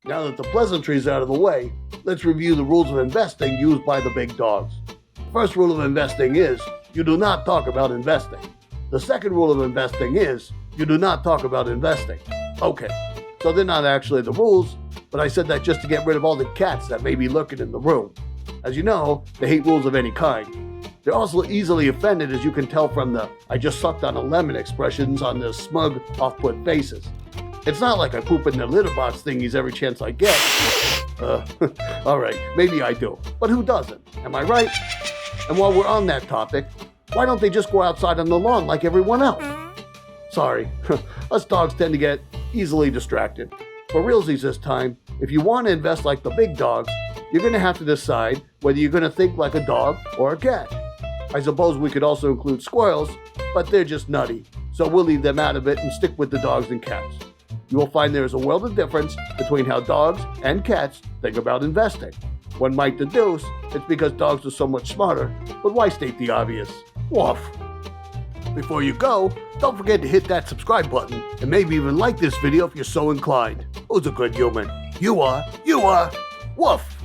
Now that the pleasantries are out of the way, let's review the rules of investing used by the big dogs. First rule of investing is, you do not talk about investing. The second rule of investing is, you do not talk about investing. Okay, so they're not actually the rules, but I said that just to get rid of all the cats that may be lurking in the room. As you know, they hate rules of any kind. They're also easily offended, as you can tell from the "I just sucked on a lemon" expressions on their smug, off-put faces. It's not like I poop in their litter box thingies every chance I get. Alright, maybe I do, but who doesn't? Am I right? And while we're on that topic, why don't they just go outside on the lawn like everyone else? Sorry, us dogs tend to get easily distracted. For realsies this time, if you want to invest like the big dogs, you're going to have to decide whether you're going to think like a dog or a cat. I suppose we could also include squirrels, but they're just nutty, so we'll leave them out of it and stick with the dogs and cats. You will find there is a world of difference between how dogs and cats think about investing. One might deduce it's because dogs are so much smarter, but why state the obvious? Woof. Before you go, don't forget to hit that subscribe button and maybe even like this video if you're so inclined. Who's a good human? You are. Woof.